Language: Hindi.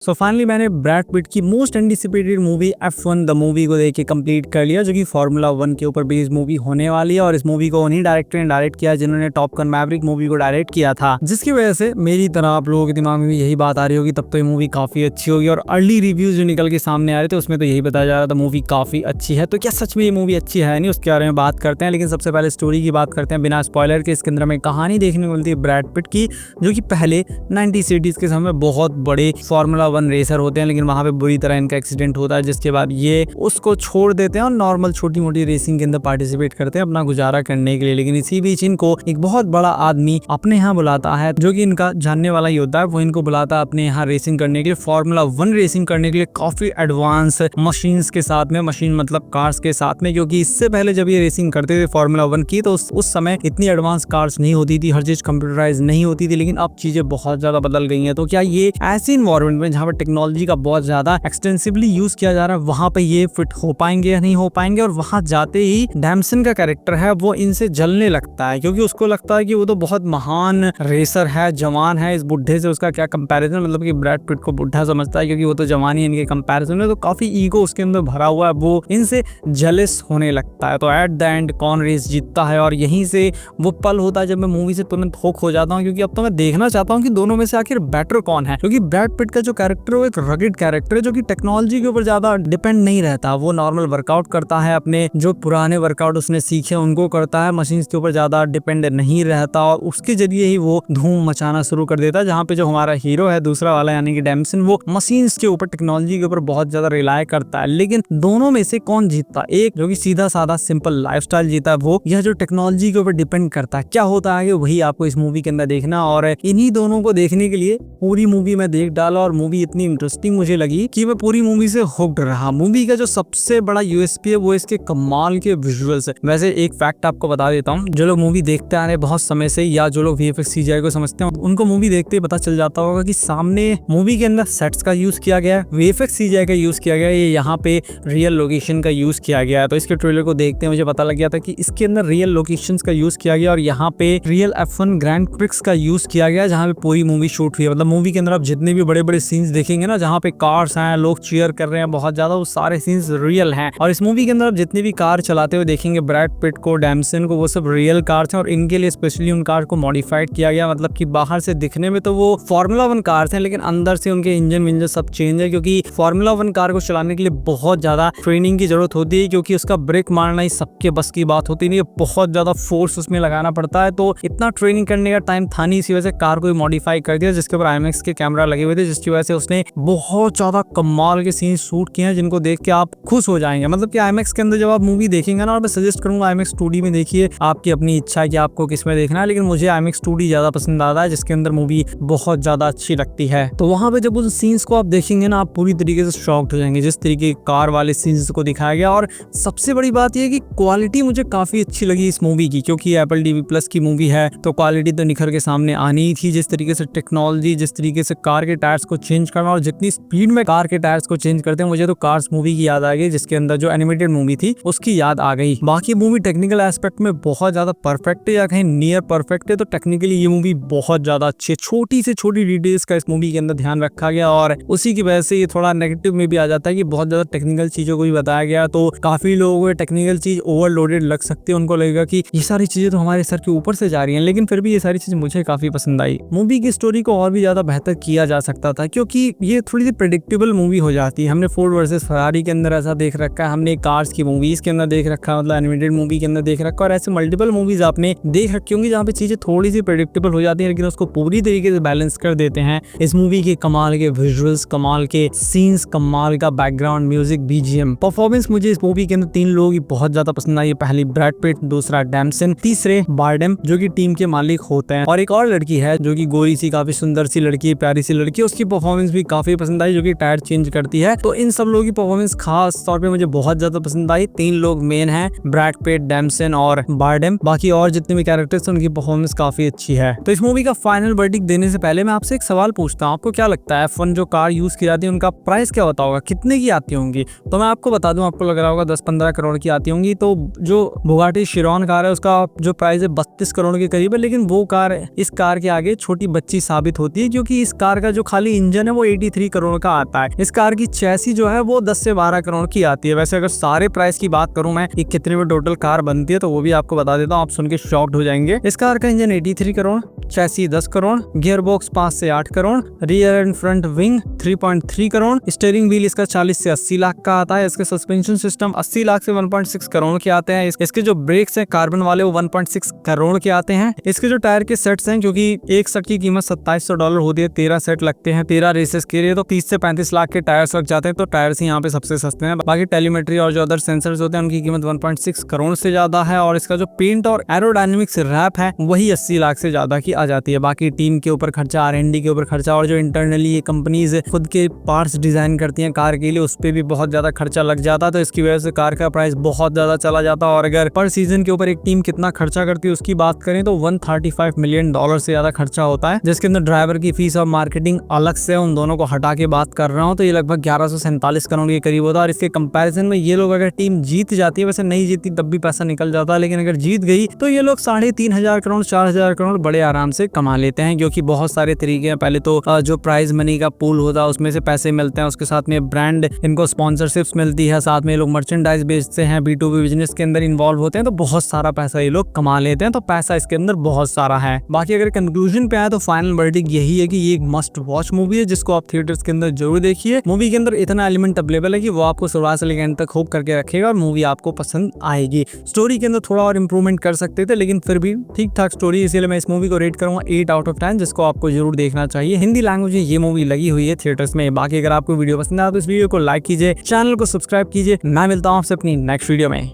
सो फाइनली मैंने ब्रैड पिट की most anticipated movie F1 the movie को देख के कंप्लीट कर लिया, जो कि फार्मूला 1 के ऊपर बेस्ड मूवी होने वाली है। और इस मूवी को उन्हीं डायरेक्टर ने डायरेक्ट किया जिन्होंने टॉप गन मैवरिक मूवी को डायरेक्ट किया था, जिसकी वजह से मेरी तरह आप लोगों के दिमाग में भी यही बात आ रही होगी तब तो ये मूवी काफी अच्छी होगी। और अर्ली रिव्यूज जो निकल के सामने आ रहे थे उसमें तो यही बताया जा रहा था मूवी काफी अच्छी है। तो क्या सच में ये मूवी अच्छी है नहीं, उसके बारे में बात करते हैं। लेकिन सबसे पहले स्टोरी की बात करते हैं बिना स्पॉइलर के। इसके अंदर हमें कहानी देखने को मिलती है ब्रैड पिट की, जो कि पहले 90s के समय बहुत बड़े फार्मूला 1 रेसर होते हैं, लेकिन वहां पे बुरी तरह इनका एक्सीडेंट होता है, जिसके बाद ये उसको छोड़ देते हैं और नॉर्मल छोटी मोटी रेसिंग के अंदर पार्टिसिपेट करते हैं अपना गुजारा करने के लिए। लेकिन इसी बीच इनको एक बहुत बड़ा आदमी अपने यहाँ बुलाता है, जो कि इनका जानने वाला ही होता है। वो इनको बुलाता है अपने यहाँ रेसिंग करने के लिए, फार्मूला 1 रेसिंग करने के लिए, काफी एडवांस मशीन्स के साथ में, मशीन मतलब कार्स के साथ में। क्योंकि इससे पहले जब ये रेसिंग करते थे फार्मूला 1 की, तो उस समय इतनी एडवांस कार्स नहीं होती थी, हर चीज कंप्यूटराइज नहीं होती थी। लेकिन अब चीजें बहुत ज्यादा बदल गई हैं। तो क्या ये ऐसी इन्वायरमेंट में जहाँ पर टेक्नोलॉजी का बहुत ज्यादा एक्सटेंसिवली यूज किया जा रहा है, वहां पे ये फिट हो पाएंगे या नहीं हो पाएंगे? और वहां जाते ही डैमसन का कैरेक्टर है वो इनसे जलने लगता है, क्योंकि उसको लगता है कि वो तो बहुत महान रेसर है, जवान है, इस बुढ़े से उसका क्या कंपैरिजन। मतलब कि ब्रैड पिट को बुढ़ा समझता है क्योंकि वो तो जवान ही इनके कंपैरिजन में। तो काफी ईगो उसके अंदर भरा हुआ है, वो इनसे जेलस होने लगता है। तो एट द एंड कौन रेस जीतता है? और यहीं से वो पल होता है जब मैं मूवी से तुरंत हुक हो जाता हूँ, क्योंकि अब तो मैं देखना चाहता हूँ कि दोनों में से आखिर बेटर कौन है। क्योंकि ब्रैड पिट का जो कैरेक्टर है वो एक रगिड कैरेक्टर है, जो कि टेक्नोलॉजी के ऊपर ज्यादा डिपेंड नहीं रहता। वो नॉर्मल वर्कआउट करता है, अपने जो पुराने वर्कआउट उसने सीखे उनको करता है, मशीन्स के ऊपर ज्यादा डिपेंड नहीं रहता। और उसके जरिए ही वो धूम मचाना शुरू कर देता है। जहाँ पे जो हमारा हीरो है दूसरा वाला यानी कि डैमसन, वो मशीन्स के ऊपर, टेक्नोलॉजी के ऊपर बहुत ज्यादा रिलाय करता है। लेकिन दोनों में से कौन जीतता? एक जो कि सीधा साधा सिंपल लाइफस्टाइल जीता है वो, यह जो टेक्नोलॉजी के ऊपर डिपेंड करता है। क्या होता है वही आपको इस मूवी के अंदर देखना। और इन्हीं दोनों को देखने के लिए पूरी मूवी में देख डाला, और मूवी इतनी इंटरेस्टिंग मुझे लगी कि मैं पूरी मूवी से हुक्ड रहा। मूवी का जो सबसे बड़ा यूएसपी है वो इसके कमाल के विजुअल्स है। वैसे एक फैक्ट आपको बता देता हूँ, जो लोग मूवी देखते आ रहे बहुत समय से, या जो लोग वीएफएक्स सीजीआई को समझते हैं, उनको मूवी देखते ही पता चल जाता होगा कि सामने मूवी के अंदर सेट्स का यूज किया गया है, वीएफएक्स सीजीआई का यूज किया गया है, ये यहाँ पे रियल लोकेशन का यूज किया गया है। तो इसके ट्रेलर को देखते मुझे पता लग गया था कि इसके अंदर रियल लोकेशन का यूज किया गया, और यहाँ पे रियल F1 ग्रैंड प्रिक्स का यूज किया गया, जहाँ पे पूरी मूवी शूट हुई है। मतलब मूवी के अंदर आप जितने भी बड़े बड़े सीन्स देखेंगे ना, जहाँ पे कार्स हैं, लोग चीयर कर रहे हैं बहुत ज्यादा, वो सारे सीन्स रियल हैं। और इस मूवी के अंदर आप जितनी भी कार चलाते हुए देखेंगे ब्रैड पिट को, डैमसन को, वो सब रियल कार्स हैं। और इनके लिए स्पेशली उन कार को मॉडिफाइड किया गया। मतलब कि बाहर से दिखने में तो वो फार्मूला 1 कार्स हैं, लेकिन अंदर से उनके इंजन विंजन सब चेंज है। क्योंकि फार्मूला 1 कार को चलाने के लिए बहुत ज्यादा ट्रेनिंग की जरूरत होती है, क्योंकि उसका ब्रेक मारना ही सबके बस की बात होती नहीं है, बहुत ज्यादा फोर्स उसमें लगाना पड़ता है। तो इतना ट्रेनिंग करने का टाइम था नहीं, इसी वजह से कार को मॉडिफाई कर दिया, जिसके ऊपर IMAX के कैमरा लगे हुए थे, जिसकी वजह से उसने बहुत ज्यादा कमाल के सीन शूट किए हैं, जिनको देख के आप खुश हो जाएंगे। मतलब कि IMAX के अंदर जब आप मूवी देखेंगे ना, और मैं सजेस्ट करूंगा IMAX 2D में देखिए, आपकी अपनी इच्छा है कि आपको किस में देखना है। लेकिन मुझे IMAX 2D ज्यादा पसंद आता है, जिसके अंदर मूवी बहुत ज्यादा अच्छी लगती है। तो वहां पे जब उन सीन्स को आप देखेंगे ना, आप पूरी तरीके से शॉक्ड हो जाएंगे, जिस तरीके कार वाले सीन्स को दिखाया गया। और सबसे बड़ी बात यह कि क्वालिटी मुझे काफी अच्छी लगी इस मूवी की, क्योंकि Apple TV+ की मूवी है तो क्वालिटी तो निखर के सामने आनी ही थी। जिस तरीके से टेक्नोलॉजी, जिस तरीके से कार के टायर्स को चेंज करना, और जितनी स्पीड में कार के टायर्स को चेंज करते हैं, मुझे तो कार्स मूवी की याद आ गई, जिसके अंदर जो एनिमेटेड मूवी थी उसकी याद आ गई। बाकी मूवी टेक्निकल एस्पेक्ट में बहुत ज्यादा परफेक्ट है, या कहीं नियर परफेक्ट है। तो टेक्निकली ये मूवी बहुत ज्यादा अच्छी है, छोटी से छोटी डिटेल्स का इस मूवी के अंदर ध्यान रखा गया। और उसी की वजह से ये थोड़ा नेगेटिव में भी आ जाता है कि बहुत ज्यादा टेक्निकल चीजों को भी बताया गया। तो काफी लोगों को टेक्निकल चीज ओवरलोडेड लग सकती है, उनको लगेगा कि ये सारी चीजें तो हमारे सर के ऊपर से जा रही हैं। लेकिन फिर भी ये सारी चीजें मुझे काफी पसंद आई। मूवी की स्टोरी को और भी ज्यादा बेहतर किया जा सकता था, क्योंकि ये थोड़ी सी प्रेडिक्टेबल मूवी हो जाती है। हमने फोर्ड वर्सेस फरारी के अंदर ऐसा देख रखा है, हमने कार्स की मूवीज के अंदर देख रखा है, मतलब एनिमेटेड मूवी के अंदर देख रखा है, और ऐसे मल्टीपल मूवीज आपने देख रखी होंगी जहाँ पे चीजें थोड़ी सी प्रेडिक्टेबल हो जाती है, लेकिन उसको पूरी तरीके से बैलेंस कर देते हैं। इस मूवी के कमाल के विजुअल्स, कमाल के सीन्स, कमाल का बैकग्राउंड म्यूजिक, BGM, परफॉर्मेंस। मुझे इस मूवी के अंदर 3 लोगों की बहुत ज्यादा पसंद आई। पहली ब्रैड पिट, दूसरा डैमसन, तीसरे बारडेम जो कि टीम के मालिक होते हैं, और एक और लड़की है जो कि गोरी सी, काफी सुंदर सी लड़की, प्यारी सी लड़की, उसकी परफॉर्मेंस भी काफी पसंद आई, जो कि टायर चेंज करती है। तो इन सब लोगों की परफॉर्मेंस खास तौर पे मुझे बहुत ज्यादा पसंद आई। 3 लोग मेन हैं, ब्रैड पिट, डैमसन और बारडेम। बाकी और जितने भी कैरेक्टर्स हैं उनकी परफॉर्मेंस काफी अच्छी है। तो इस मूवी का फाइनल वर्डिक्ट देने से पहले मैं आपसे एक सवाल पूछता हूँ, आपको क्या लगता है F1 जो कार यूज की जाती है उनका प्राइस क्या होता होगा, कितने की आती होंगी? तो मैं आपको बता दूं, आपको लग रहा होगा 10-15 करोड़ की आती होंगी। तो जो बुगाटी शिरॉन कार है उसका जो प्राइस है 32 करोड़ के करीब है। लेकिन वो कार, इस कार के आगे छोटी बच्ची साबित होती है, क्योंकि इस कार का जो खाली इंजन है है वो 83 करोड़ का आता है। इस कार की चैसी जो है वो 10 से 12 करोड़ की आती है। वैसे अगर सारे प्राइस की बात करूं मैं कि कितने में टोटल कार बनती है तो वो भी आपको बता देता हूं, आप सुन के शॉक्ड हो जाएंगे। इस कार का engine 83 crore, chassis 10 crore, gear box 5 से 8 crore, rear and front wing 3.3 crore, steering wheel इसका 40 से 80 लाख का आता है। इसके सस्पेंशन सिस्टम 80 लाख से 1.6 करोड़ के आते हैं। इसके जो ब्रेक्स हैं कार्बन वाले वो 1.6 करोड़ के आते हैं। इसके जो टायर के सेट्स हैं, क्योंकि एक सेट की कीमत $2700 होती है, 13 सेट लगते हैं 13 रेसेस के लिए, तो 30 से 35 लाख के टायर्स लग जाते हैं। तो टायर्स यहाँ पे सबसे सस्ते हैं। बाकी टेलीमेट्री और जो अदर सेंसर्स होते हैं उनकी कीमत 1.6 करोड़ से ज्यादा है। और इसका जो पेंट और एरोडायनेमिक्स रैप है वही 80 लाख से ज्यादा की आ जाती है। बाकी टीम के ऊपर खर्चा, R&D के ऊपर खर्चा, और जो इंटरनली ये कंपनीज खुद के पार्ट्स डिजाइन करती हैं कार के लिए उस पे भी बहुत ज्यादा खर्चा लग जाता। तो इसकी वजह से कार का प्राइस बहुत ज्यादा चला जाता। और अगर पर सीजन के ऊपर एक टीम कितना खर्चा करती है उसकी बात करें तो $135 मिलियन से ज्यादा खर्चा होता है, जिसके अंदर ड्राइवर की फीस और मार्केटिंग अलग से, उन दोनों को हटा के बात कर रहा हूँ तो ये लगभग 1147 करोड़ के करीब होता है। और इसके कंपैरिजन में ये लोग अगर टीम जीत जाती है, वैसे नहीं जीती तब भी पैसा निकल जाता है, लेकिन अगर जीत गई तो ये लोग 3500 करोड़ 4000 करोड़ बड़े आराम से कमा लेते हैं। क्योंकि बहुत सारे तरीके हैं। पहले तो जो प्राइज मनी का पूल होता है उसमें से पैसे मिलते हैं, उसके साथ में ब्रांड इनको स्पॉन्सरशिप्स मिलती है, साथ में लोग मर्चेंडाइज बेचते हैं, B2B बिजनेस के अंदर इन्वॉल्व होते हैं, तो बहुत सारा पैसा ये लोग कमा लेते हैं। तो पैसा इसके अंदर बहुत सारा है। बाकी अगर कंक्लूजन पे आए तो फाइनल वर्डिक्ट यही है कि ये एक मस्ट वॉच मूवी है जिसको आप थिएटर्स के अंदर जरूर देखिए। मूवी के अंदर इतना एलिमेंट अवेलेबल है कि वो आपको शुरुआत से लेकर एंड तक होप करके रखेगा और मूवी आपको पसंद आएगी। स्टोरी के अंदर थोड़ा और इंप्रूवमेंट कर सकते थे, लेकिन फिर भी ठीक ठाक स्टोरी, इसीलिए मैं इस मूवी को रेट करूंगा 8 आउट ऑफ 10, जिसको आपको जरूर देखना चाहिए। हिंदी लैंग्वेज में ये मूवी लगी हुई है थिएटर्स में। बाकी अगर आपको वीडियो पसंद आए तो इस वीडियो को लाइक कीजिए, चैनल को सब्सक्राइब कीजिए। मैं मिलता हूँ आपसे अपनी नेक्स्ट वीडियो में।